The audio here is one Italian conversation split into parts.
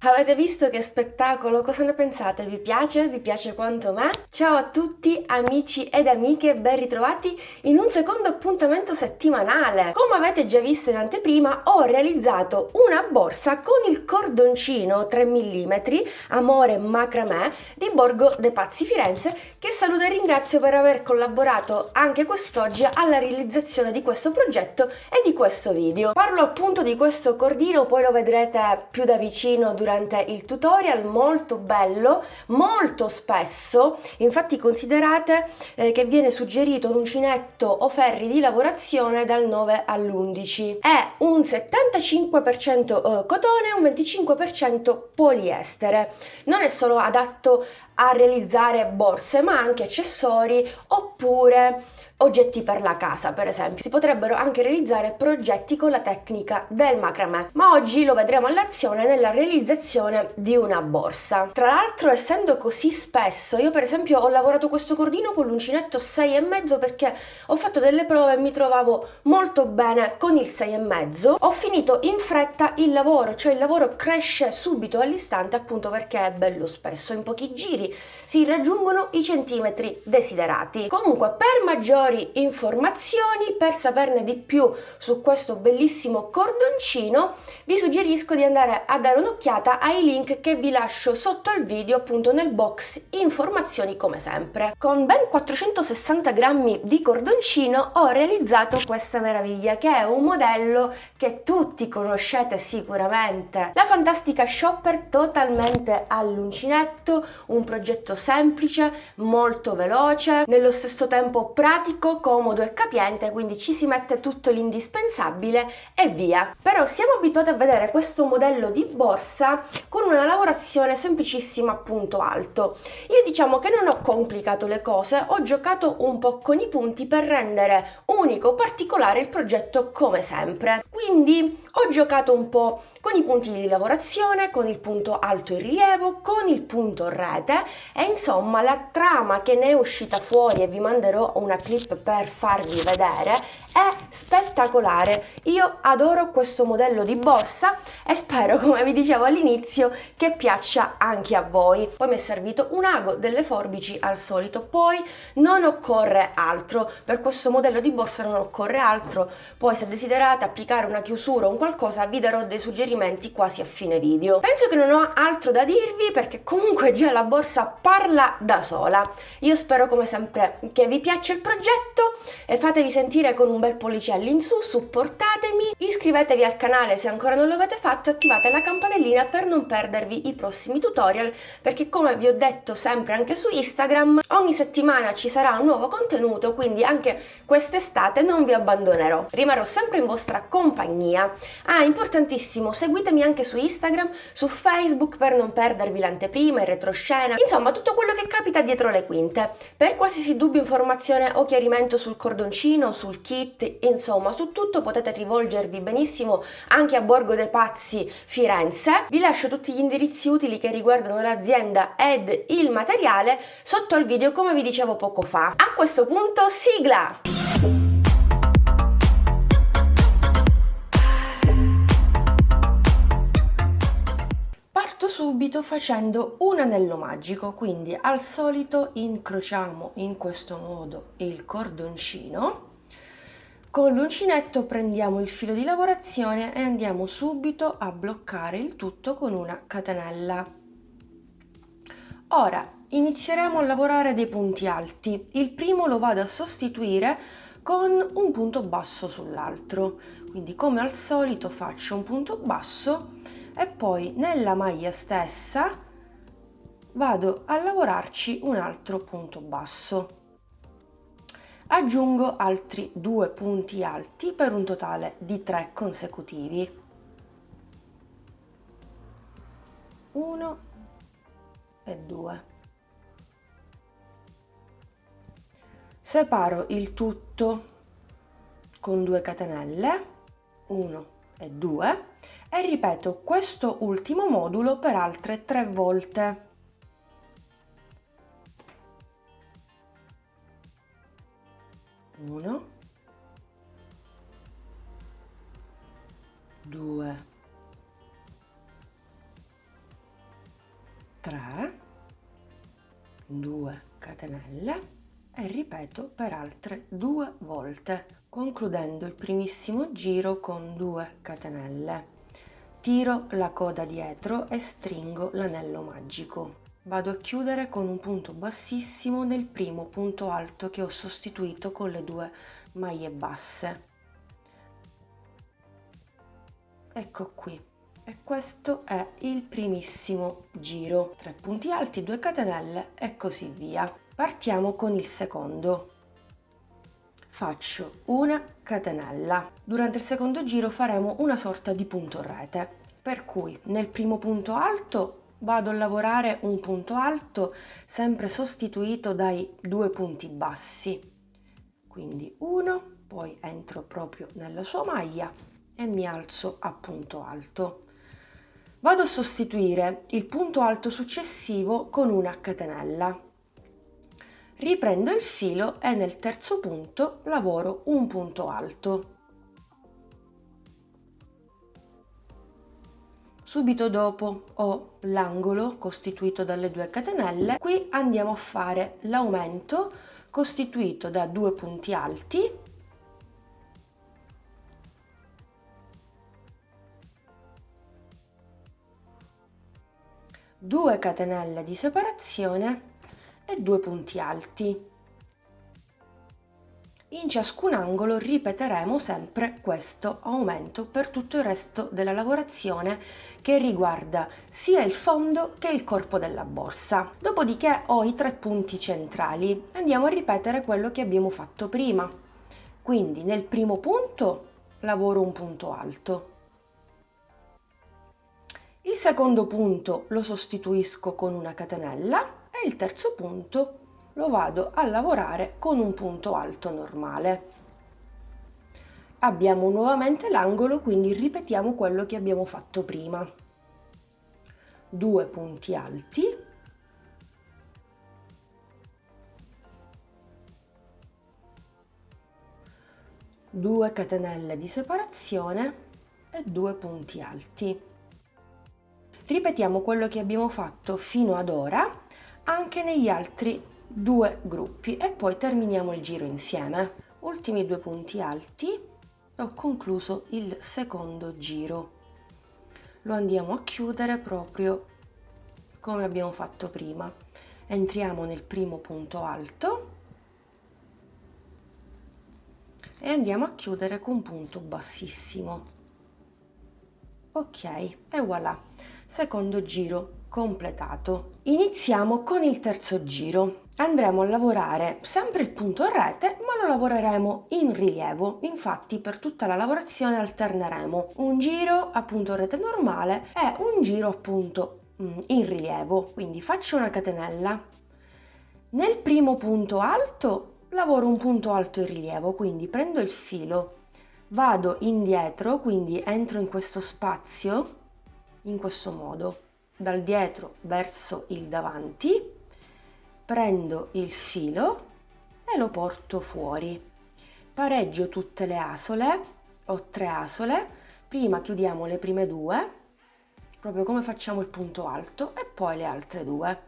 Avete visto che spettacolo? Cosa ne pensate? Vi piace? Vi piace quanto me? Ciao a tutti amici ed amiche, ben ritrovati in un secondo appuntamento settimanale. Come avete già visto in anteprima, ho realizzato una borsa con il cordoncino 3 mm Amore Macramè di Borgo dei Pazzi Firenze, che saluto e ringrazio per aver collaborato anche quest'oggi alla realizzazione di questo progetto e di questo video. Parlo appunto di questo cordino, poi lo vedrete più da vicino durante il tutorial, molto bello, molto spesso. Infatti considerate che viene suggerito un uncinetto o ferri di lavorazione dal 9 all'11. È un 75% cotone e un 25% poliestere. Non è solo adatto a realizzare borse, ma anche accessori oppure oggetti per la casa, per esempio. Si potrebbero anche realizzare progetti con la tecnica del macramè, ma oggi lo vedremo all'azione nella realizzazione di una borsa. Tra l'altro, essendo così spesso, io per esempio ho lavorato questo cordino con l'uncinetto 6,5 perché ho fatto delle prove e mi trovavo molto bene con il 6,5. Ho finito in fretta il lavoro, cioè il lavoro cresce subito all'istante, appunto perché è bello spesso, in pochi giri si raggiungono i centimetri desiderati. Comunque, per maggiori informazioni, per saperne di più su questo bellissimo cordoncino, vi suggerisco di andare a dare un'occhiata ai link che vi lascio sotto al video, appunto nel box informazioni come sempre. Con ben 460 grammi di cordoncino ho realizzato questa meraviglia, che è un modello che tutti conoscete sicuramente, la fantastica shopper totalmente all'uncinetto, un progetto semplice, molto veloce, nello stesso tempo pratico, comodo e capiente, quindi ci si mette tutto l'indispensabile e via. Però siamo abituati a vedere questo modello di borsa con una lavorazione semplicissima a punto alto. Io diciamo che non ho complicato le cose, ho giocato un po' con i punti per rendere unico, particolare il progetto come sempre. Quindi ho giocato un po' con i punti di lavorazione, con il punto alto in rilievo, con il punto rete e insomma la trama che ne è uscita fuori, e vi manderò una clip per farvi vedere, è spettacolare. Io adoro questo modello di borsa e spero, come vi dicevo all'inizio, che piaccia anche a voi. Poi mi è servito un ago, delle forbici al solito, poi non occorre altro, per questo modello di borsa non occorre altro. Poi se desiderate applicare una chiusura o un qualcosa vi darò dei suggerimenti quasi a fine video. Penso che non ho altro da dirvi perché comunque già la borsa parla da sola. Io spero come sempre che vi piaccia il progetto e fatevi sentire con un bel pollice all'insù, supportatemi, iscrivetevi al canale se ancora non lo avete fatto e attivate la campanellina per non perdervi i prossimi tutorial, perché come vi ho detto sempre anche su Instagram, ogni settimana ci sarà un nuovo contenuto, quindi anche quest'estate non vi abbandonerò, rimarrò sempre in vostra compagnia. Ah, importantissimo, seguitemi anche su Instagram, su Facebook per non perdervi l'anteprima, il retroscena, insomma tutto quello che capita dietro le quinte. Per qualsiasi dubbio, informazione o chiarimento sul cordoncino, sul kit, insomma su tutto potete rivolgervi benissimo anche a Borgo dei Pazzi Firenze. Vi lascio tutti gli indirizzi utili che riguardano l'azienda ed il materiale sotto al video, come vi dicevo poco fa. A questo punto sigla! Parto subito facendo un anello magico, quindi al solito incrociamo in questo modo il cordoncino, con l'uncinetto prendiamo il filo di lavorazione e andiamo subito a bloccare il tutto con una catenella. Ora inizieremo a lavorare dei punti alti. Il primo lo vado a sostituire con un punto basso sull'altro, quindi come al solito faccio un punto basso e poi nella maglia stessa vado a lavorarci un altro punto basso. Aggiungo altri 2 punti alti per un totale di 3 consecutivi. 1 e 2. Separo il tutto con 2 catenelle, 1 e 2, e ripeto questo ultimo modulo per altre 3 volte. 1, 2, 3, 2 catenelle e ripeto per altre 2 volte, concludendo il primissimo giro con 2 catenelle. Tiro la coda dietro e stringo l'anello magico. Vado a chiudere con un punto bassissimo nel primo punto alto che ho sostituito con le 2 maglie basse. Ecco qui. E questo è il primissimo giro. 3 punti alti, 2 catenelle e così via. Partiamo con il secondo. Faccio una catenella. Durante il secondo giro faremo una sorta di punto rete, per cui nel primo punto alto vado a lavorare un punto alto sempre sostituito dai 2 punti bassi. Quindi uno, poi entro proprio nella sua maglia e mi alzo a punto alto. Vado a sostituire il punto alto successivo con una catenella. Riprendo il filo e nel terzo punto lavoro un punto alto. Subito dopo ho l'angolo costituito dalle 2 catenelle. Qui andiamo a fare l'aumento costituito da 2 punti alti, due catenelle di separazione e 2 punti alti. In ciascun angolo ripeteremo sempre questo aumento per tutto il resto della lavorazione che riguarda sia il fondo che il corpo della borsa. Dopodiché ho i 3 punti centrali. Andiamo a ripetere quello che abbiamo fatto prima. Quindi nel primo punto lavoro un punto alto. Il secondo punto lo sostituisco con una catenella e il terzo punto lo vado a lavorare con un punto alto normale. Abbiamo nuovamente l'angolo, quindi ripetiamo quello che abbiamo fatto prima. 2 punti alti, due catenelle di separazione e 2 punti alti. Ripetiamo quello che abbiamo fatto fino ad ora anche negli altri 2 gruppi e poi terminiamo il giro insieme. Ultimi 2 punti alti e ho concluso il secondo giro. Lo andiamo a chiudere proprio come abbiamo fatto prima. Entriamo nel primo punto alto e andiamo a chiudere con un punto bassissimo. Ok, e voilà, secondo giro completato. Iniziamo con il terzo giro. Andremo a lavorare sempre il punto a rete, ma lo lavoreremo in rilievo. Infatti per tutta la lavorazione alterneremo un giro a punto a rete normale e un giro appunto in rilievo. Quindi faccio una catenella. Nel primo punto alto lavoro un punto alto in rilievo, quindi prendo il filo, vado indietro, quindi entro in questo spazio in questo modo, dal dietro verso il davanti, prendo il filo e lo porto fuori. Pareggio tutte le asole, ho 3 asole, prima chiudiamo le prime 2, proprio come facciamo il punto alto, e poi le altre 2.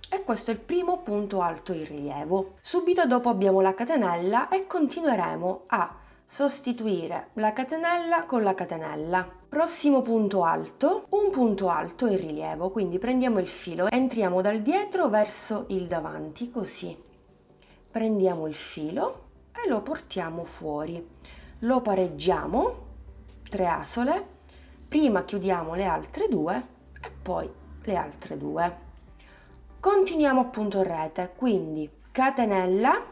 E questo è il primo punto alto in rilievo. Subito dopo abbiamo la catenella e continueremo a sostituire la catenella con la catenella. Prossimo punto alto, un punto alto in rilievo, quindi prendiamo il filo, entriamo dal dietro verso il davanti, così. Prendiamo il filo e lo portiamo fuori. Lo pareggiamo, 3 asole, prima chiudiamo le altre 2 e poi le altre 2. Continuiamo a punto rete, quindi catenella,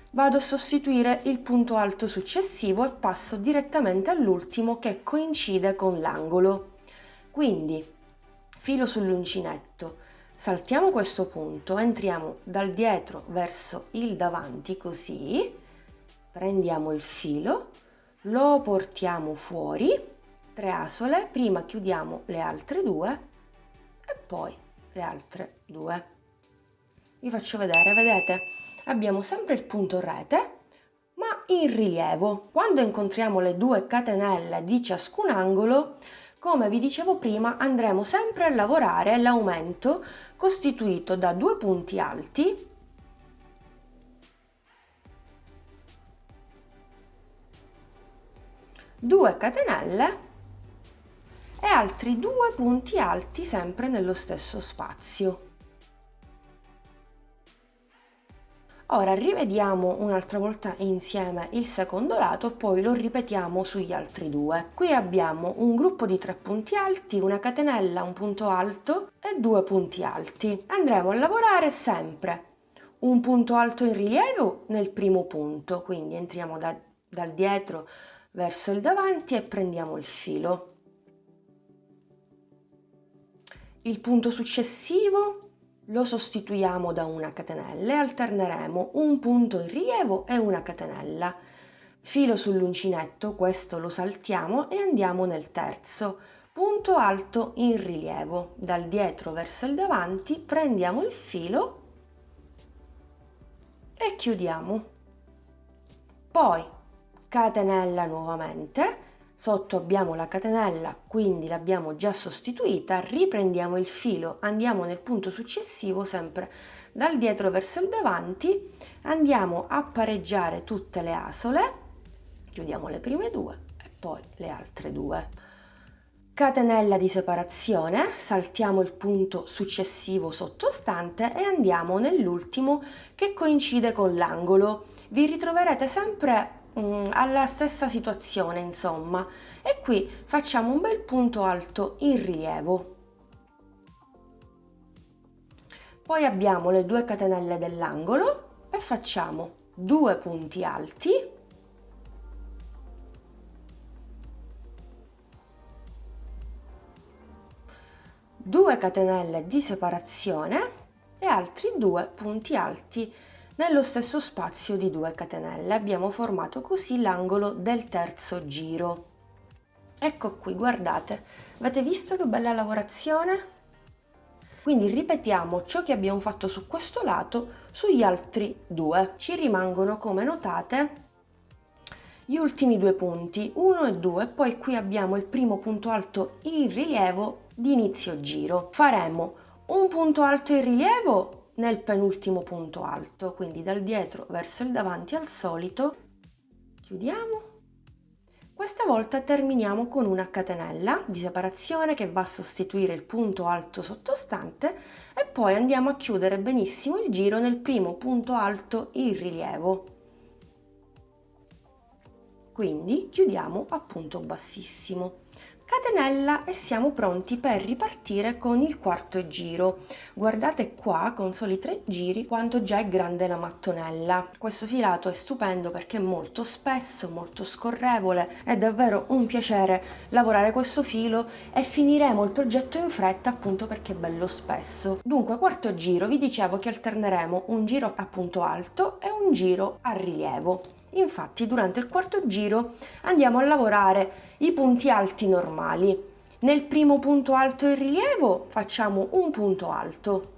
vado a sostituire il punto alto successivo e passo direttamente all'ultimo che coincide con l'angolo. Quindi filo sull'uncinetto, saltiamo questo punto, entriamo dal dietro verso il davanti così, prendiamo il filo, lo portiamo fuori, 3 asole, prima chiudiamo le altre 2 e poi le altre 2. Vi faccio vedere, vedete? Abbiamo sempre il punto rete, ma in rilievo. Quando incontriamo le 2 catenelle di ciascun angolo, come vi dicevo prima, andremo sempre a lavorare l'aumento costituito da 2 punti alti, due catenelle e altri 2 punti alti sempre nello stesso spazio. Ora rivediamo un'altra volta insieme il secondo lato, poi lo ripetiamo sugli altri 2. Qui abbiamo un gruppo di 3 punti alti, una catenella, un punto alto e 2 punti alti. Andremo a lavorare sempre un punto alto in rilievo nel primo punto, quindi entriamo dal dietro verso il davanti e prendiamo il filo. Il punto successivo lo sostituiamo da una catenella e alterneremo un punto in rilievo e una catenella. Filo sull'uncinetto, questo lo saltiamo e andiamo nel terzo. Punto alto in rilievo, dal dietro verso il davanti prendiamo il filo e chiudiamo. Poi catenella nuovamente. Sotto abbiamo la catenella, quindi l'abbiamo già sostituita, riprendiamo il filo, andiamo nel punto successivo, sempre dal dietro verso il davanti, andiamo a pareggiare tutte le asole, chiudiamo le prime 2 e poi le altre 2. Catenella di separazione, saltiamo il punto successivo sottostante e andiamo nell'ultimo che coincide con l'angolo. Vi ritroverete sempre alla stessa situazione, insomma, e qui facciamo un bel punto alto in rilievo. Poi abbiamo le 2 catenelle dell'angolo e facciamo 2 punti alti, due catenelle di separazione e altri 2 punti alti nello stesso spazio di 2 catenelle. Abbiamo formato così l'angolo del terzo giro. Ecco qui, guardate, avete visto che bella lavorazione? Quindi ripetiamo ciò che abbiamo fatto su questo lato sugli altri 2. Ci rimangono, come notate, gli ultimi 2 punti, 1 e 2, poi qui abbiamo il primo punto alto in rilievo di inizio giro. Faremo un punto alto in rilievo nel penultimo punto alto, quindi dal dietro verso il davanti al solito, chiudiamo. Questa volta terminiamo con una catenella di separazione che va a sostituire il punto alto sottostante e poi andiamo a chiudere benissimo il giro nel primo punto alto in rilievo. Quindi chiudiamo a punto bassissimo. Catenella e siamo pronti per ripartire con il quarto giro. Guardate qua con soli 3 giri quanto già è grande la mattonella. Questo filato è stupendo perché è molto spesso, molto scorrevole, è davvero un piacere lavorare questo filo e finiremo il progetto in fretta appunto perché è bello spesso. Dunque, quarto giro, vi dicevo che alterneremo un giro a punto alto e un giro a rilievo. Infatti durante il quarto giro andiamo a lavorare i punti alti normali. Nel primo punto alto in rilievo facciamo un punto alto,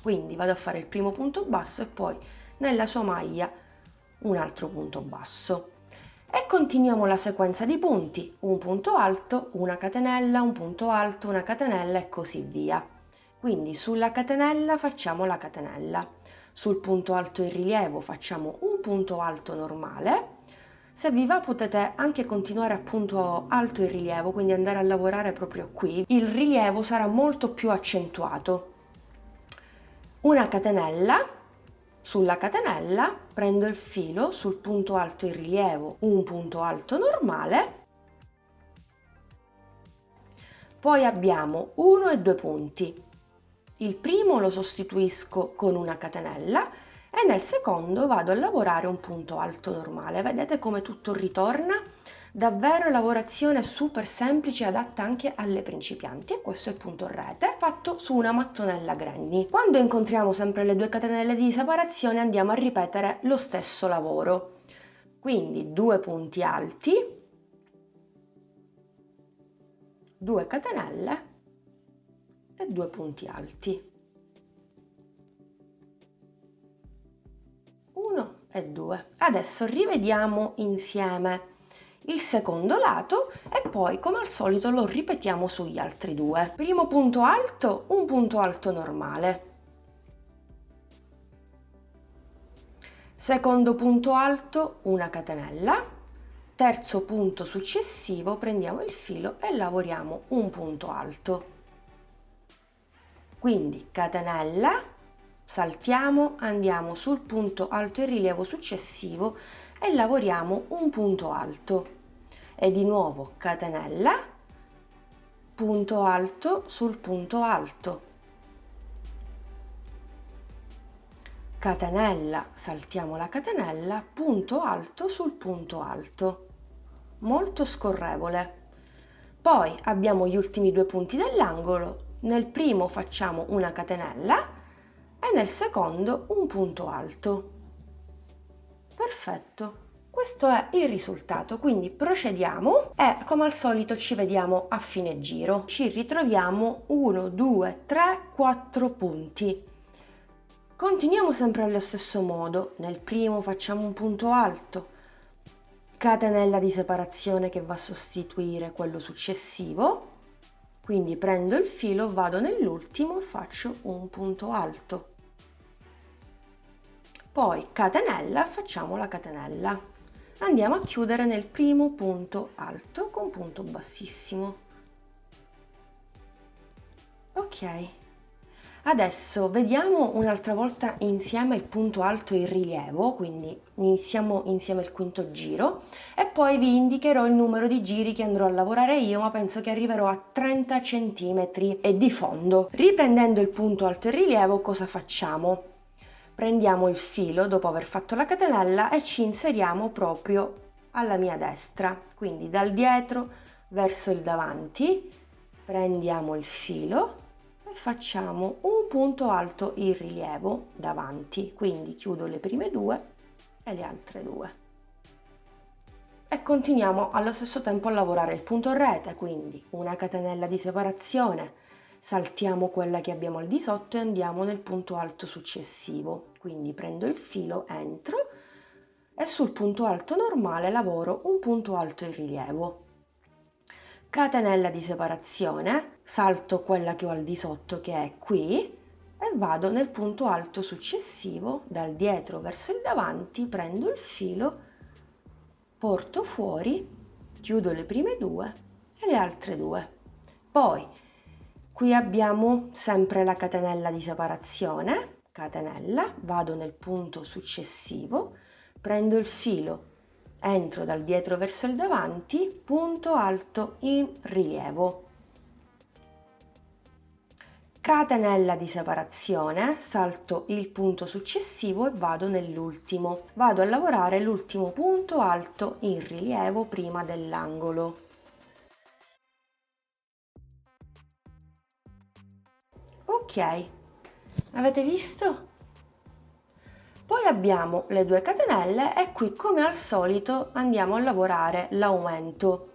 quindi vado a fare il primo punto basso e poi nella sua maglia un altro punto basso e continuiamo la sequenza di punti: un punto alto, una catenella, un punto alto, una catenella e così via. Quindi sulla catenella facciamo la catenella, sul punto alto in rilievo facciamo un punto alto normale. Se vi va potete anche continuare a punto alto in rilievo, quindi andare a lavorare proprio qui. Il rilievo sarà molto più accentuato. Una catenella, sulla catenella prendo il filo, sul punto alto in rilievo un punto alto normale, poi abbiamo 1 e 2 punti Il primo lo sostituisco con una catenella e nel secondo vado a lavorare un punto alto normale. Vedete come tutto ritorna? Davvero lavorazione super semplice, adatta anche alle principianti, e questo è il punto rete fatto su una mattonella Granny. Quando incontriamo sempre le 2 catenelle di separazione andiamo a ripetere lo stesso lavoro, quindi 2 punti alti, 2 catenelle e 2 punti alti, 1 e 2. Adesso rivediamo insieme il secondo lato e poi come al solito lo ripetiamo sugli altri 2. Primo punto alto, un punto alto normale. Secondo punto alto, una catenella. Terzo punto successivo, prendiamo il filo e lavoriamo un punto alto. Quindi catenella, saltiamo, andiamo sul punto alto in rilievo successivo e lavoriamo un punto alto. E di nuovo catenella, punto alto sul punto alto, catenella, saltiamo la catenella, punto alto sul punto alto, molto scorrevole. Poi abbiamo gli ultimi 2 punti dell'angolo, nel primo facciamo una catenella e nel secondo un punto alto. Perfetto. Questo è il risultato, quindi procediamo e come al solito ci vediamo a fine giro. Ci ritroviamo 1, 2, 3, 4 punti. Continuiamo sempre allo stesso modo. Nel primo facciamo un punto alto, catenella di separazione che va a sostituire quello successivo. Quindi prendo il filo, vado nell'ultimo, faccio un punto alto. Poi catenella, facciamo la catenella. Andiamo a chiudere nel primo punto alto con punto bassissimo. Ok, adesso vediamo un'altra volta insieme il punto alto in rilievo, quindi iniziamo insieme il quinto giro e poi vi indicherò il numero di giri che andrò a lavorare io, ma penso che arriverò a 30 cm e di fondo. Riprendendo il punto alto in rilievo, cosa facciamo? Prendiamo il filo dopo aver fatto la catenella e ci inseriamo proprio alla mia destra, quindi dal dietro verso il davanti, prendiamo il filo e facciamo un punto alto in rilievo davanti, quindi chiudo le prime 2 e le altre 2. E continuiamo allo stesso tempo a lavorare il punto rete, quindi una catenella di separazione, saltiamo quella che abbiamo al di sotto e andiamo nel punto alto successivo, quindi prendo il filo, entro e sul punto alto normale lavoro un punto alto in rilievo, catenella di separazione, salto quella che ho al di sotto che è qui e vado nel punto alto successivo, dal dietro verso il davanti, prendo il filo, porto fuori, chiudo le prime 2 e le altre 2. Poi qui abbiamo sempre la catenella di separazione, catenella, vado nel punto successivo, prendo il filo, entro dal dietro verso il davanti, punto alto in rilievo. Catenella di separazione, salto il punto successivo e vado nell'ultimo. Vado a lavorare l'ultimo punto alto in rilievo prima dell'angolo. Ok, avete visto? Poi abbiamo le 2 catenelle e qui come al solito andiamo a lavorare l'aumento.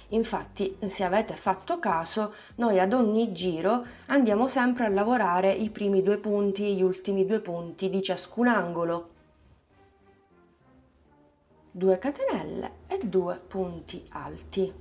Infatti, se avete fatto caso, noi ad ogni giro andiamo sempre a lavorare i primi 2 punti e gli ultimi 2 punti di ciascun angolo. 2 catenelle e 2 punti alti.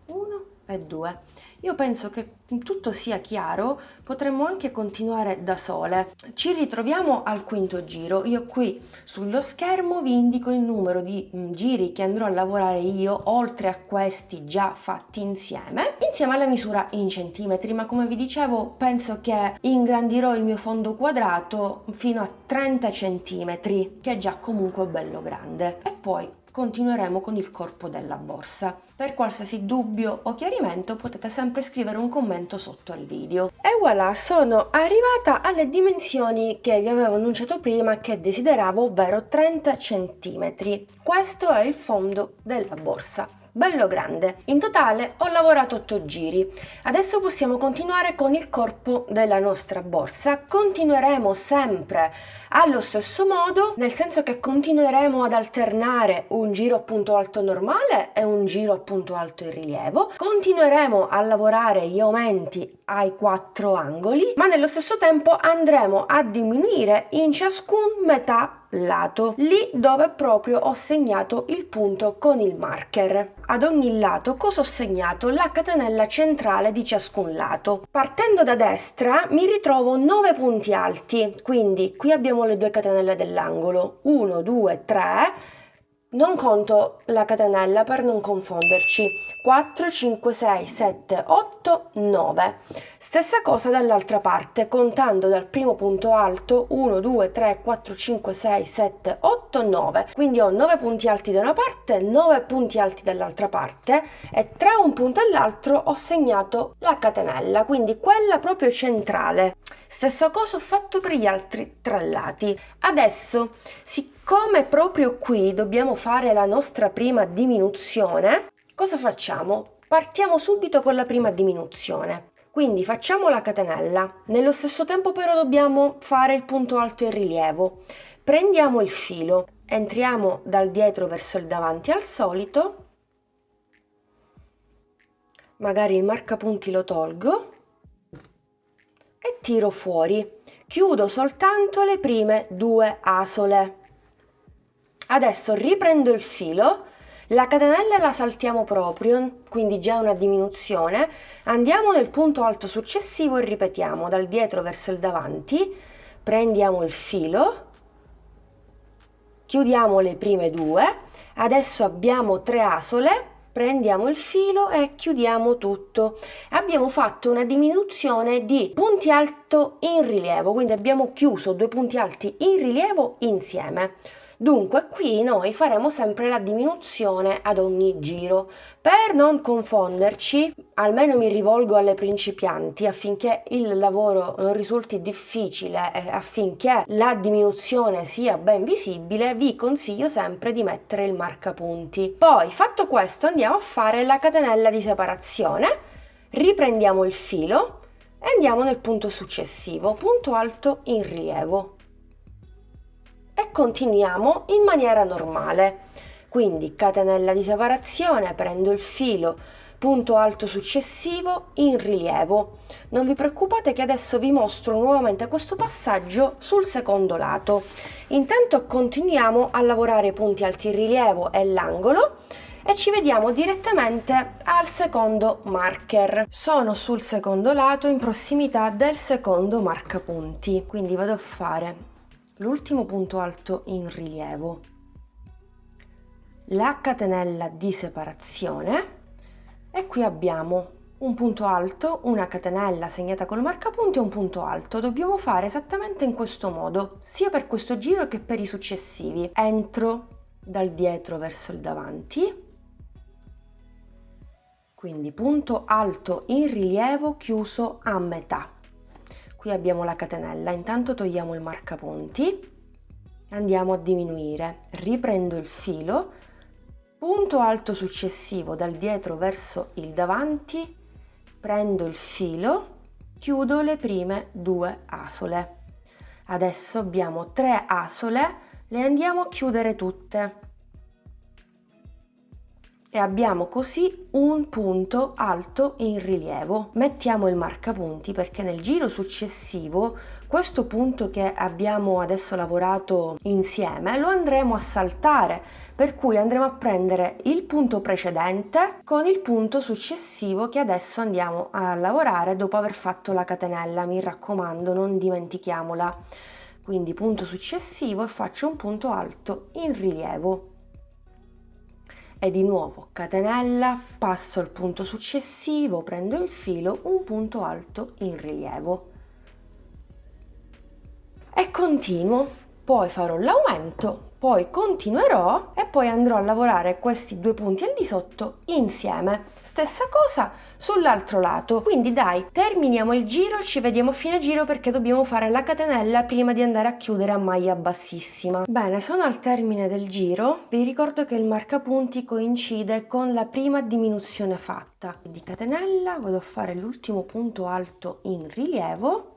1 e 2. Io penso che tutto sia chiaro, potremmo anche continuare da sole. Ci ritroviamo al quinto giro. Io qui sullo schermo vi indico il numero di giri che andrò a lavorare io, oltre a questi già fatti insieme alla misura in centimetri, ma come vi dicevo penso che ingrandirò il mio fondo quadrato fino a 30 centimetri, che è già comunque bello grande. E poi continueremo con il corpo della borsa. Per qualsiasi dubbio o chiarimento potete sempre scrivere un commento sotto al video. E voilà, sono arrivata alle dimensioni che vi avevo annunciato prima che desideravo, ovvero 30 cm. Questo è il fondo della borsa. Bello grande. In totale ho lavorato 8 giri. Adesso possiamo continuare con il corpo della nostra borsa. Continueremo sempre allo stesso modo, nel senso che continueremo ad alternare un giro a punto alto normale e un giro a punto alto in rilievo. Continueremo a lavorare gli aumenti ai 4 angoli, ma nello stesso tempo andremo a diminuire in ciascun metà lato, lì dove proprio ho segnato il punto con il marker. Ad ogni lato cosa ho segnato? La catenella centrale di ciascun lato. Partendo da destra mi ritrovo 9 punti alti, quindi qui abbiamo le 2 catenelle dell'angolo, 1, 2, 3, non conto la catenella per non confonderci, 4, 5, 6, 7, 8, 9. Stessa cosa dall'altra parte, contando dal primo punto alto, 1, 2, 3, 4, 5, 6, 7, 8, 9. Quindi ho 9 punti alti da una parte, 9 punti alti dall'altra parte e tra un punto e l'altro ho segnato la catenella, quindi quella proprio centrale. Stessa cosa ho fatto per gli altri 3 lati. Adesso, siccome proprio qui dobbiamo fare la nostra prima diminuzione, cosa facciamo? Partiamo subito con la prima diminuzione. Quindi facciamo la catenella, nello stesso tempo però dobbiamo fare il punto alto in rilievo. Prendiamo il filo, entriamo dal dietro verso il davanti al solito, magari il marcapunti lo tolgo e tiro fuori. Chiudo soltanto le prime 2 asole. Adesso riprendo il filo, la catenella la saltiamo proprio, quindi già una diminuzione, andiamo nel punto alto successivo e ripetiamo dal dietro verso il davanti, prendiamo il filo, chiudiamo le prime 2, adesso abbiamo 3 asole, prendiamo il filo e chiudiamo tutto. Abbiamo fatto una diminuzione di punti alto in rilievo, quindi abbiamo chiuso 2 punti alti in rilievo insieme. Dunque qui noi faremo sempre la diminuzione ad ogni giro. Per non confonderci, almeno mi rivolgo alle principianti affinché il lavoro non risulti difficile e affinché la diminuzione sia ben visibile, vi consiglio sempre di mettere il marcapunti. Poi, fatto questo, andiamo a fare la catenella di separazione, riprendiamo il filo e andiamo nel punto successivo, punto alto in rilievo. E continuiamo in maniera normale, quindi catenella di separazione, prendo il filo, punto alto successivo in rilievo. Non vi preoccupate che adesso vi mostro nuovamente questo passaggio sul secondo lato. Intanto continuiamo a lavorare i punti alti in rilievo e l'angolo e ci vediamo direttamente al secondo marker. Sono sul secondo lato in prossimità del secondo marcapunti, quindi vado a fare l'ultimo punto alto in rilievo, la catenella di separazione e qui abbiamo un punto alto, una catenella segnata col marcapunti e un punto alto. Dobbiamo fare esattamente in questo modo, sia per questo giro che per i successivi. Entro dal dietro verso il davanti, quindi punto alto in rilievo chiuso a metà. Qui abbiamo la catenella, intanto togliamo il marcapunti, andiamo a diminuire, riprendo il filo, punto alto successivo dal dietro verso il davanti, prendo il filo, chiudo le prime 2 asole. Adesso abbiamo 3 asole, le andiamo a chiudere tutte. E abbiamo così un punto alto in rilievo. Mettiamo il marcapunti perché nel giro successivo questo punto che abbiamo adesso lavorato insieme lo andremo a saltare, per cui andremo a prendere il punto precedente con il punto successivo che adesso andiamo a lavorare dopo aver fatto la catenella. Mi raccomando, non dimentichiamola. Quindi punto successivo e faccio un punto alto in rilievo. E di nuovo catenella, passo al punto successivo, prendo il filo, un punto alto in rilievo e continuo. Poi farò l'aumento, poi continuerò e poi andrò a lavorare questi due punti al di sotto insieme. Stessa cosa sull'altro lato. Quindi dai, terminiamo il giro, ci vediamo a fine giro perché dobbiamo fare la catenella prima di andare a chiudere a maglia bassissima. Bene, sono al termine del giro. Vi ricordo che il marcapunti coincide con la prima diminuzione fatta. Quindi catenella, vado a fare l'ultimo punto alto in rilievo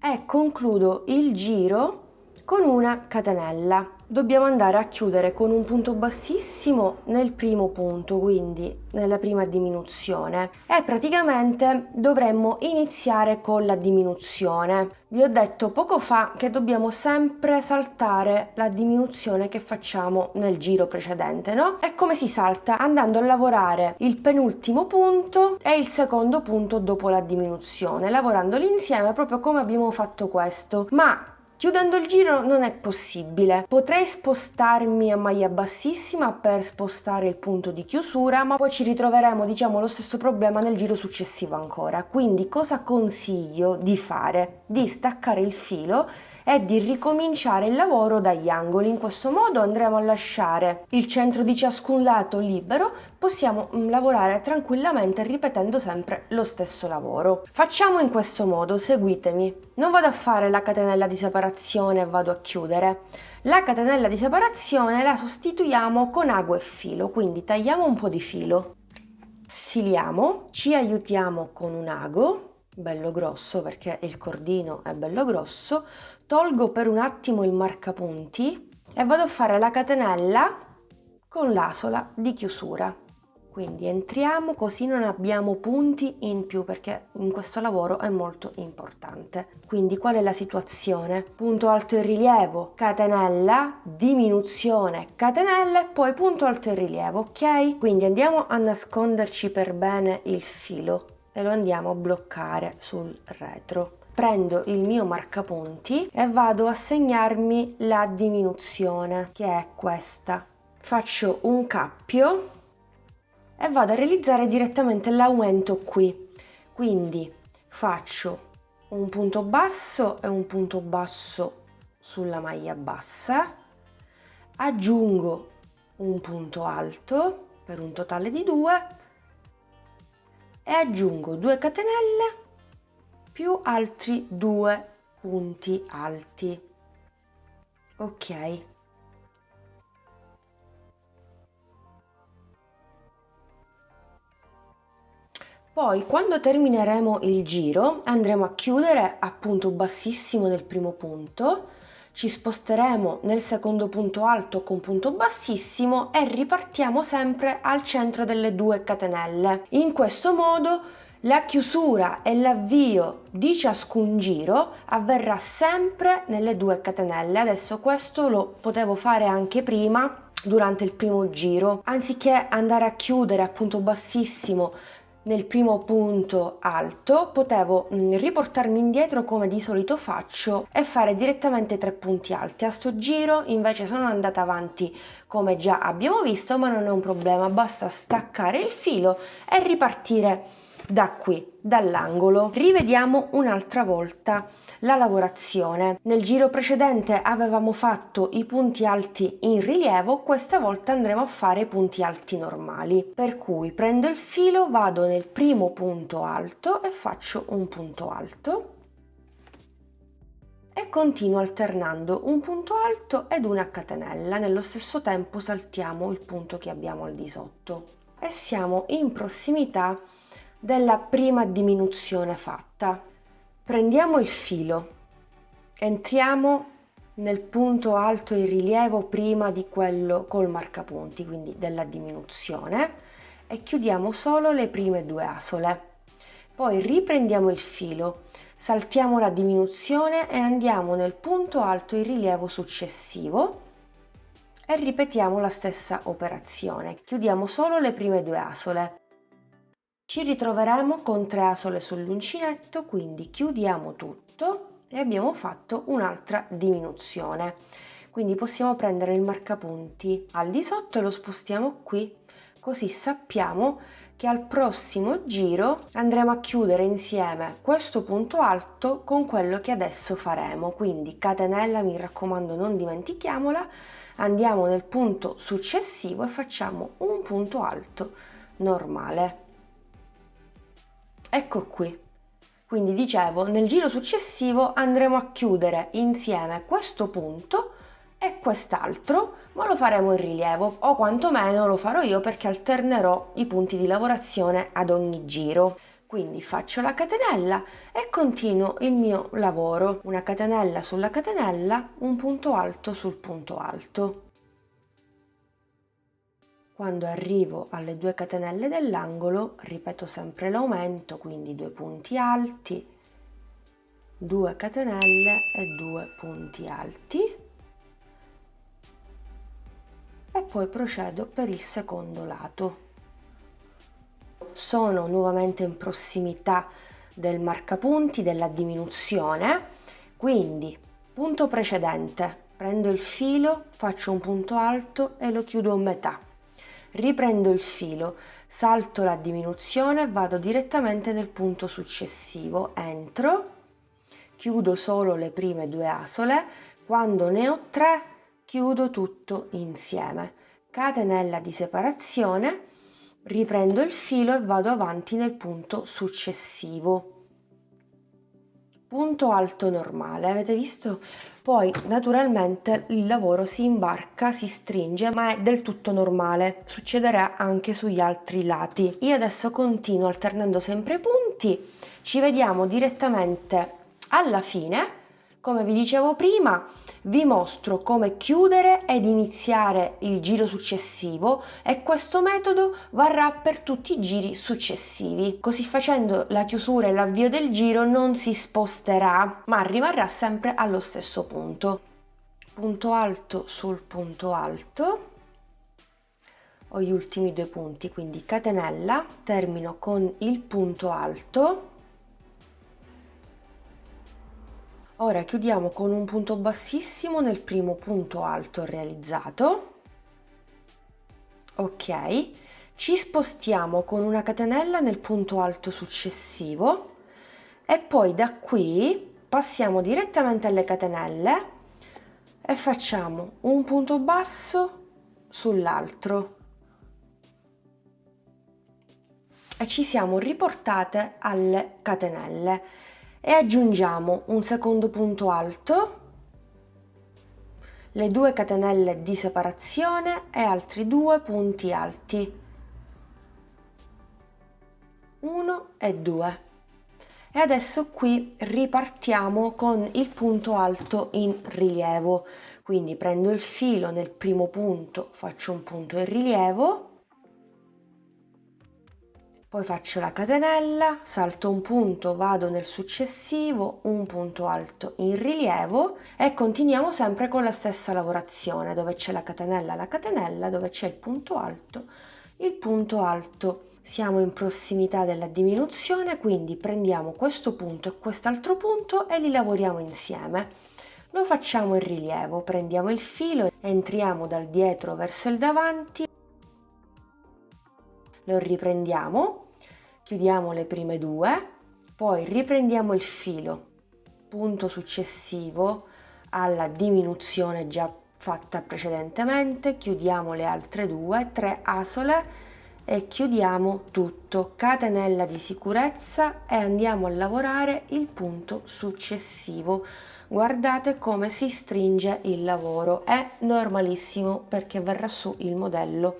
e concludo il giro con una catenella. Dobbiamo andare a chiudere con un punto bassissimo nel primo punto, quindi nella prima diminuzione, e praticamente dovremmo iniziare con la diminuzione. Vi ho detto poco fa che dobbiamo sempre saltare la diminuzione che facciamo nel giro precedente, no? E come si salta? Andando a lavorare il penultimo punto e il secondo punto dopo la diminuzione, lavorandoli insieme proprio come abbiamo fatto questo, ma chiudendo il giro non è possibile. Potrei spostarmi a maglia bassissima per spostare il punto di chiusura, ma poi ci ritroveremo, diciamo, lo stesso problema nel giro successivo ancora. Quindi cosa consiglio di fare? Di staccare il filo e di ricominciare il lavoro dagli angoli. In questo modo andremo a lasciare il centro di ciascun lato libero, possiamo lavorare tranquillamente ripetendo sempre lo stesso lavoro. Facciamo in questo modo, seguitemi. Non vado a fare la catenella di separazione e vado a chiudere. La catenella di separazione la sostituiamo con ago e filo, quindi tagliamo un po' di filo, sfiliamo, ci aiutiamo con un ago bello grosso perché il cordino è bello grosso, tolgo per un attimo il marcapunti e vado a fare la catenella con l'asola di chiusura. Quindi entriamo, così non abbiamo punti in più perché in questo lavoro è molto importante. Quindi qual è la situazione? Punto alto in rilievo, catenella, diminuzione, catenella e poi punto alto in rilievo, ok? Quindi andiamo a nasconderci per bene il filo e lo andiamo a bloccare sul retro. Prendo il mio marcapunti e vado a segnarmi la diminuzione, che è questa. Faccio un cappio e vado a realizzare direttamente l'aumento qui. Quindi faccio un punto basso e un punto basso sulla maglia bassa, aggiungo un punto alto per un totale di 2 e aggiungo 2 catenelle più altri 2 punti alti. Ok. Poi quando termineremo il giro andremo a chiudere a punto bassissimo nel primo punto, ci sposteremo nel secondo punto alto con punto bassissimo e ripartiamo sempre al centro delle 2 catenelle. In questo modo la chiusura e l'avvio di ciascun giro avverrà sempre nelle 2 catenelle. Adesso questo lo potevo fare anche prima durante il primo giro, anziché andare a chiudere a punto bassissimo nel primo punto alto, potevo riportarmi indietro come di solito faccio e fare direttamente 3 punti alti. A sto giro invece sono andata avanti come già abbiamo visto, ma non è un problema, basta staccare il filo e ripartire da qui, dall'angolo. Rivediamo un'altra volta la lavorazione. Nel giro precedente avevamo fatto i punti alti in rilievo, questa volta andremo a fare i punti alti normali, per cui prendo il filo, vado nel primo punto alto e faccio un punto alto e continuo alternando un punto alto ed una catenella. Nello stesso tempo saltiamo il punto che abbiamo al di sotto e siamo in prossimità della prima diminuzione fatta. Prendiamo il filo, entriamo nel punto alto in rilievo prima di quello col marcapunti, quindi della diminuzione, e chiudiamo solo le prime 2 asole. Poi riprendiamo il filo, saltiamo la diminuzione e andiamo nel punto alto in rilievo successivo e ripetiamo la stessa operazione. Chiudiamo solo le prime 2 asole. Ci ritroveremo con 3 asole sull'uncinetto, quindi chiudiamo tutto e abbiamo fatto un'altra diminuzione. Quindi possiamo prendere il marcapunti al di sotto e lo spostiamo qui, così sappiamo che al prossimo giro andremo a chiudere insieme questo punto alto con quello che adesso faremo. Quindi catenella, mi raccomando, non dimentichiamola, andiamo nel punto successivo e facciamo un punto alto normale. Ecco qui. Quindi dicevo, nel giro successivo andremo a chiudere insieme questo punto e quest'altro, ma lo faremo in rilievo, o quantomeno lo farò io perché alternerò i punti di lavorazione ad ogni giro. Quindi faccio la catenella e continuo il mio lavoro, una catenella sulla catenella, un punto alto sul punto alto. Quando arrivo alle 2 catenelle dell'angolo ripeto sempre l'aumento, quindi 2 punti alti, 2 catenelle e 2 punti alti, e poi procedo per il secondo lato. Sono nuovamente in prossimità del marcapunti, della diminuzione, quindi punto precedente, prendo il filo, faccio un punto alto e lo chiudo a metà. Riprendo il filo, salto la diminuzione, vado direttamente nel punto successivo, entro, chiudo solo le prime 2 asole, quando ne ho 3 chiudo tutto insieme, catenella di separazione, riprendo il filo e vado avanti nel punto successivo. Punto alto normale, avete visto? Poi naturalmente il lavoro si imbarca, si stringe, ma è del tutto normale, succederà anche sugli altri lati. Io adesso continuo alternando sempre i punti, ci vediamo direttamente alla fine. Come vi dicevo prima, vi mostro come chiudere ed iniziare il giro successivo e questo metodo varrà per tutti i giri successivi. Così facendo la chiusura e l'avvio del giro non si sposterà, ma rimarrà sempre allo stesso punto. Punto alto sul punto alto. Ho gli ultimi 2 punti, quindi catenella, termino con il punto alto. Ora chiudiamo con un punto bassissimo nel primo punto alto realizzato. Ok, ci spostiamo con una catenella nel punto alto successivo e poi da qui passiamo direttamente alle catenelle e facciamo un punto basso sull'altro e ci siamo riportate alle catenelle. E aggiungiamo un secondo punto alto, le 2 catenelle di separazione e altri 2 punti alti, 1 e 2. E adesso qui ripartiamo con il punto alto in rilievo, quindi prendo il filo nel primo punto, faccio un punto in rilievo, poi faccio la catenella, salto un punto, vado nel successivo, un punto alto in rilievo e continuiamo sempre con la stessa lavorazione, dove c'è la catenella, dove c'è il punto alto. Siamo in prossimità della diminuzione, quindi prendiamo questo punto e quest'altro punto e li lavoriamo insieme. Lo facciamo in rilievo, prendiamo il filo, entriamo dal dietro verso il davanti, lo riprendiamo, chiudiamo le prime 2, poi riprendiamo il filo, punto successivo alla diminuzione già fatta precedentemente, chiudiamo le altre 2, 3 asole e chiudiamo tutto, catenella di sicurezza e andiamo a lavorare il punto successivo. Guardate come si stringe il lavoro, è normalissimo perché verrà su il modello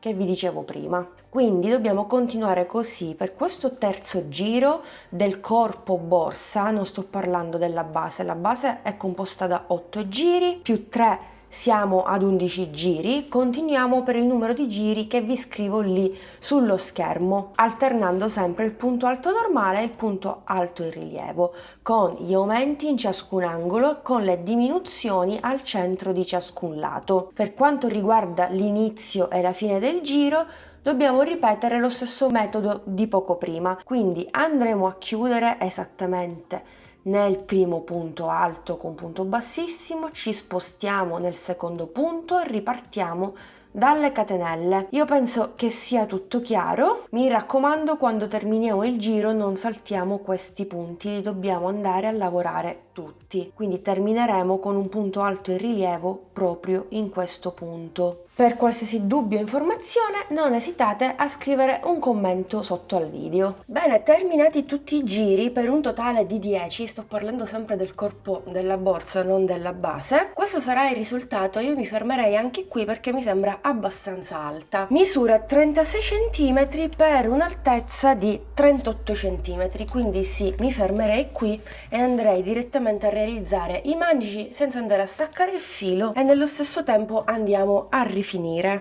che vi dicevo prima. Quindi dobbiamo continuare così per questo terzo giro del corpo borsa. Non sto parlando della base, la base è composta da 8 giri più 3, siamo ad 11 giri. Continuiamo per il numero di giri che vi scrivo lì sullo schermo, alternando sempre il punto alto normale e il punto alto in rilievo, con gli aumenti in ciascun angolo, con le diminuzioni al centro di ciascun lato. Per quanto riguarda l'inizio e la fine del giro, dobbiamo ripetere lo stesso metodo di poco prima, quindi andremo a chiudere esattamente nel primo punto alto con punto bassissimo, ci spostiamo nel secondo punto e ripartiamo dalle catenelle. Io penso che sia tutto chiaro. Mi raccomando, quando terminiamo il giro non saltiamo questi punti, li dobbiamo andare a lavorare tutti. Quindi termineremo con un punto alto in rilievo proprio in questo punto. Per qualsiasi dubbio o informazione non esitate a scrivere un commento sotto al video. Bene, terminati tutti i giri per un totale di 10, sto parlando sempre del corpo della borsa, non della base. Questo sarà il risultato. Io mi fermerei anche qui perché mi sembra abbastanza alta. Misura 36 cm per un'altezza di 38 cm, quindi sì, mi fermerei qui e andrei direttamente a realizzare i manici senza andare a staccare il filo e nello stesso tempo andiamo a rifinire.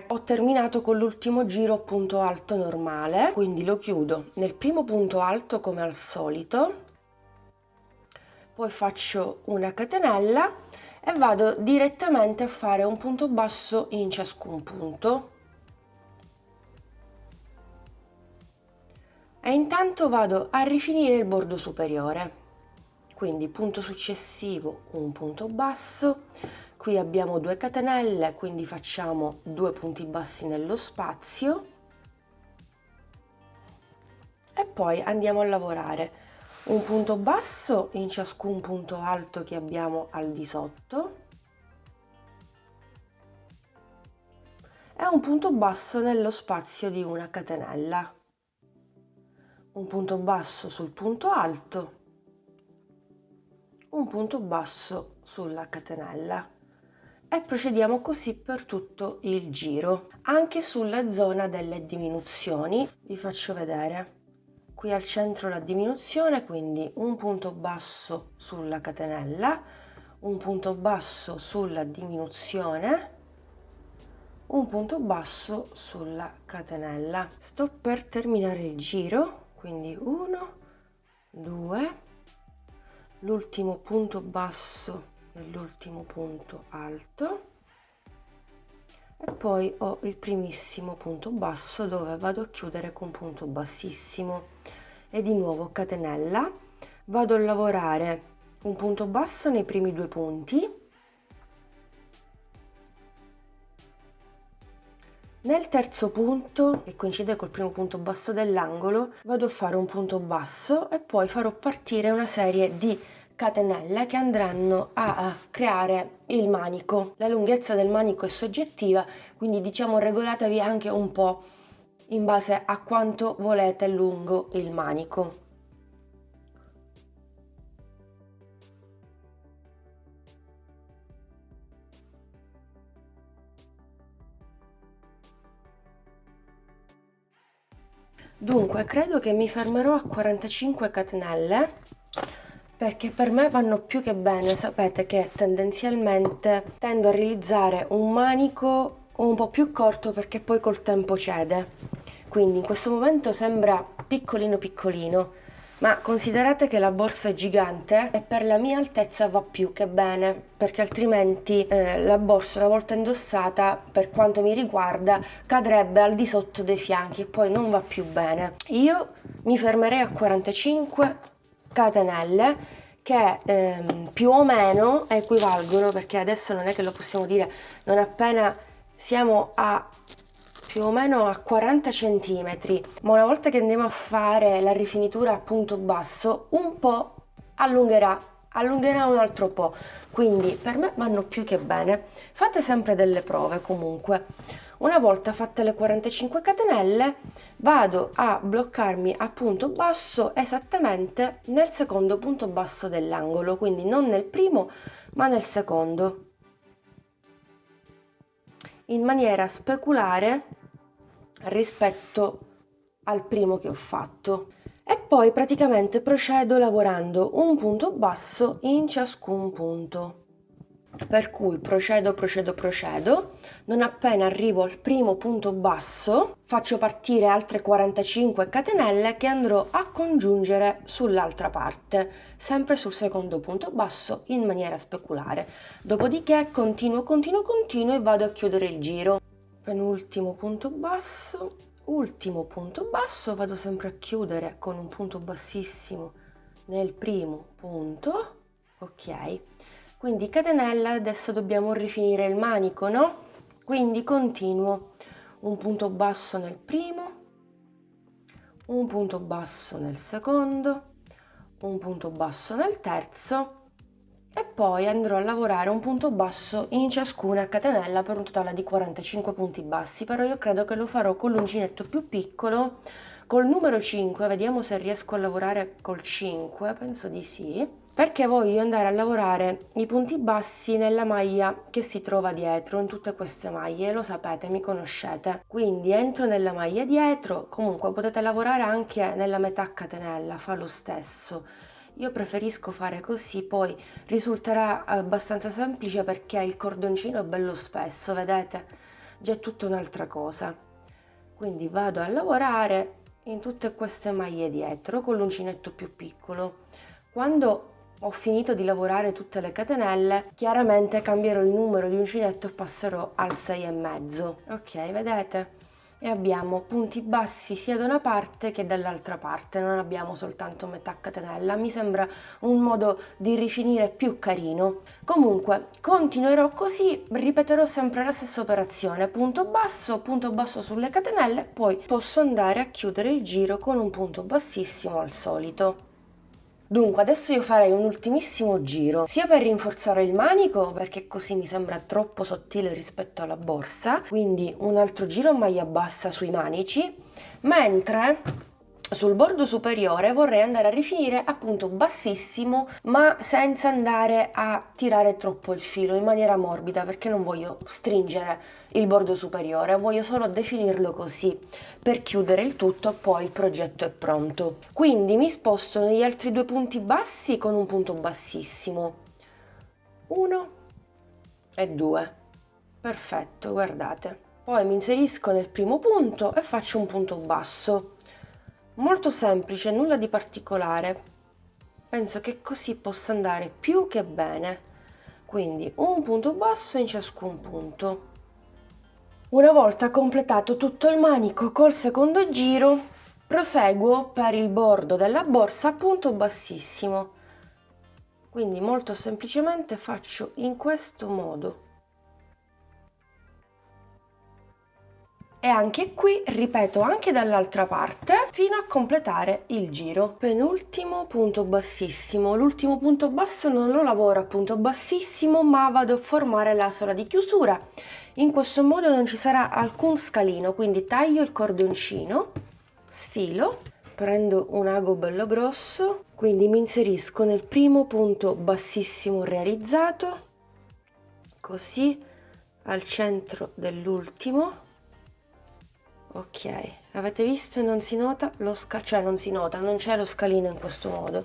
Ho terminato con l'ultimo giro punto alto normale, quindi lo chiudo nel primo punto alto come al solito, poi faccio una catenella e vado direttamente a fare un punto basso in ciascun punto e intanto vado a rifinire il bordo superiore, quindi punto successivo un punto basso. Qui abbiamo 2 catenelle, quindi facciamo 2 punti bassi nello spazio e poi andiamo a lavorare un punto basso in ciascun punto alto che abbiamo al di sotto e un punto basso nello spazio di una catenella, un punto basso sul punto alto, un punto basso sulla catenella. E procediamo così per tutto il giro. Anche sulla zona delle diminuzioni vi faccio vedere. Qui al centro la diminuzione, quindi un punto basso sulla catenella, un punto basso sulla diminuzione, un punto basso sulla catenella. Sto per terminare il giro, quindi 1, 2, l'ultimo punto basso nell'ultimo punto alto e poi ho il primissimo punto basso dove vado a chiudere con punto bassissimo e di nuovo catenella, vado a lavorare un punto basso nei primi 2 punti, nel terzo punto che coincide col primo punto basso dell'angolo vado a fare un punto basso e poi farò partire una serie di catenelle che andranno a creare il manico. La lunghezza del manico è soggettiva, quindi diciamo regolatevi anche un po' in base a quanto volete lungo il manico. Dunque credo che mi fermerò a 45 catenelle perché per me vanno più che bene. Sapete che tendenzialmente tendo a realizzare un manico un po' più corto perché poi col tempo cede, quindi in questo momento sembra piccolino piccolino, ma considerate che la borsa è gigante e per la mia altezza va più che bene, perché altrimenti la borsa una volta indossata, per quanto mi riguarda, cadrebbe al di sotto dei fianchi e poi non va più bene. Io mi fermerei a 45 catenelle che più o meno equivalgono, perché adesso non è che lo possiamo dire non appena siamo a più o meno a 40 cm, ma una volta che andiamo a fare la rifinitura a punto basso un po' allungherà un altro po', quindi per me vanno più che bene. Fate sempre delle prove comunque. Una volta fatte le 45 catenelle vado a bloccarmi a punto basso esattamente nel secondo punto basso dell'angolo, quindi non nel primo ma nel secondo, in maniera speculare rispetto al primo che ho fatto, e poi praticamente procedo lavorando un punto basso in ciascun punto, per cui procedo, non appena arrivo al primo punto basso faccio partire altre 45 catenelle che andrò a congiungere sull'altra parte, sempre sul secondo punto basso in maniera speculare, dopodiché continuo e vado a chiudere il giro. Penultimo punto basso, ultimo punto basso, vado sempre a chiudere con un punto bassissimo nel primo punto, ok? Quindi catenella, adesso dobbiamo rifinire il manico, no? Quindi continuo un punto basso nel primo, un punto basso nel secondo, un punto basso nel terzo e poi andrò a lavorare un punto basso in ciascuna catenella per un totale di 45 punti bassi, però io credo che lo farò con l'uncinetto più piccolo, col numero 5, vediamo se riesco a lavorare col 5, penso di sì, perché voglio andare a lavorare i punti bassi nella maglia che si trova dietro, in tutte queste maglie, lo sapete, mi conoscete. Quindi entro nella maglia dietro, comunque potete lavorare anche nella metà catenella, fa lo stesso. Io preferisco fare così, poi risulterà abbastanza semplice perché il cordoncino è bello spesso, vedete? Già è tutta un'altra cosa. Quindi vado a lavorare in tutte queste maglie dietro con l'uncinetto più piccolo. Quando ho finito di lavorare tutte le catenelle, chiaramente cambierò il numero di uncinetto e passerò al 6,5. Ok, vedete? E abbiamo punti bassi sia da una parte che dall'altra parte, non abbiamo soltanto metà catenella, mi sembra un modo di rifinire più carino. Comunque continuerò così, ripeterò sempre la stessa operazione, punto basso sulle catenelle, poi posso andare a chiudere il giro con un punto bassissimo al solito. Dunque, adesso io farei un ultimissimo giro, sia per rinforzare il manico, perché così mi sembra troppo sottile rispetto alla borsa, quindi un altro giro a maglia bassa sui manici, mentre sul bordo superiore vorrei andare a rifinire appunto bassissimo, ma senza andare a tirare troppo il filo, in maniera morbida, perché non voglio stringere il bordo superiore, voglio solo definirlo così per chiudere il tutto, poi il progetto è pronto. Quindi mi sposto negli altri due punti bassi con un punto bassissimo, 1 e 2, perfetto, guardate. Poi mi inserisco nel primo punto e faccio un punto basso. Molto semplice, nulla di particolare. Penso che così possa andare più che bene. Quindi un punto basso in ciascun punto. Una volta completato tutto il manico col secondo giro, proseguo per il bordo della borsa a punto bassissimo. Quindi molto semplicemente faccio in questo modo. E anche qui ripeto anche dall'altra parte fino a completare il giro. Penultimo punto bassissimo. L'ultimo punto basso non lo lavoro a punto bassissimo, ma vado a formare l'asola di chiusura. In questo modo non ci sarà alcun scalino, quindi taglio il cordoncino, sfilo, prendo un ago bello grosso, quindi mi inserisco nel primo punto bassissimo realizzato, così al centro dell'ultimo. Ok, avete visto? Non si nota lo cioè non si nota, non c'è lo scalino in questo modo.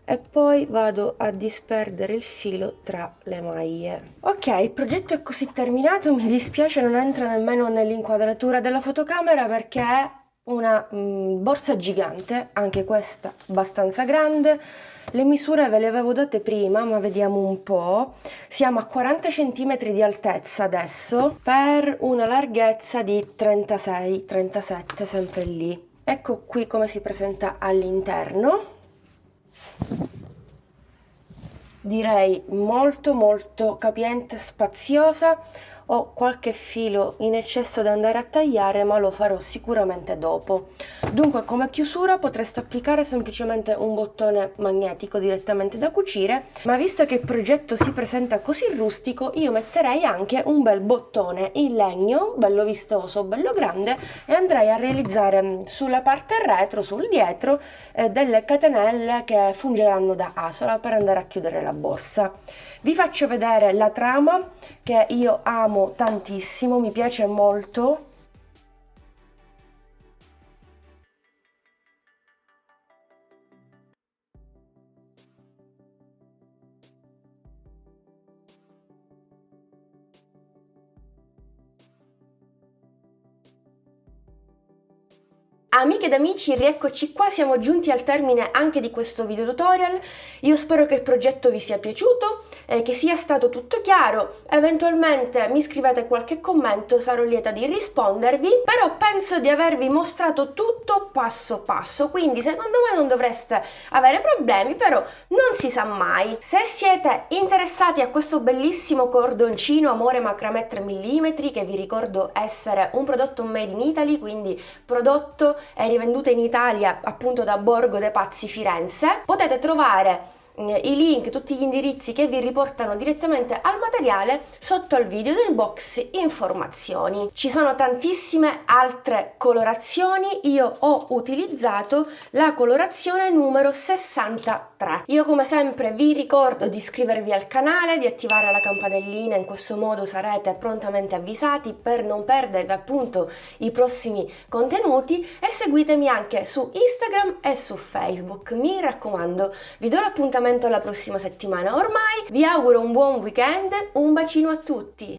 E poi vado a disperdere il filo tra le maglie. Ok, il progetto è così terminato, mi dispiace non entra nemmeno nell'inquadratura della fotocamera perché è una borsa gigante, anche questa abbastanza grande. Le misure ve le avevo date prima, ma vediamo un po'. Siamo a 40 cm di altezza adesso per una larghezza di 36-37, sempre lì. Ecco qui come si presenta all'interno. Direi molto capiente, spaziosa. Ho qualche filo in eccesso da andare a tagliare, ma lo farò sicuramente dopo. Dunque, come chiusura potreste applicare semplicemente un bottone magnetico direttamente da cucire, ma visto che il progetto si presenta così rustico, io metterei anche un bel bottone in legno, bello vistoso, bello grande, e andrei a realizzare sulla parte retro, sul dietro, delle catenelle che fungeranno da asola per andare a chiudere la borsa. Vi faccio vedere la trama che io amo tantissimo, mi piace molto. Amiche ed amici, rieccoci qua, siamo giunti al termine anche di questo video tutorial. Io spero che il progetto vi sia piaciuto, che sia stato tutto chiaro. Eventualmente mi scrivete qualche commento, sarò lieta di rispondervi, però penso di avervi mostrato tutto passo passo, quindi secondo me non dovreste avere problemi, però non si sa mai. Se siete interessati a questo bellissimo cordoncino Amore Macramè 3 mm, che vi ricordo essere un prodotto made in Italy, quindi prodotto è rivenduta in Italia appunto da Borgo dei Pazzi Firenze, potete trovare i link, tutti gli indirizzi che vi riportano direttamente al materiale sotto al video nel box informazioni. Ci sono tantissime altre colorazioni, io ho utilizzato la colorazione numero 63. Io come sempre vi ricordo di iscrivervi al canale, di attivare la campanellina, in questo modo sarete prontamente avvisati per non perdervi appunto i prossimi contenuti, e seguitemi anche su Instagram e su Facebook, mi raccomando. Vi do l'appuntamento alla prossima settimana. Ormai vi auguro un buon weekend, un bacino a tutti!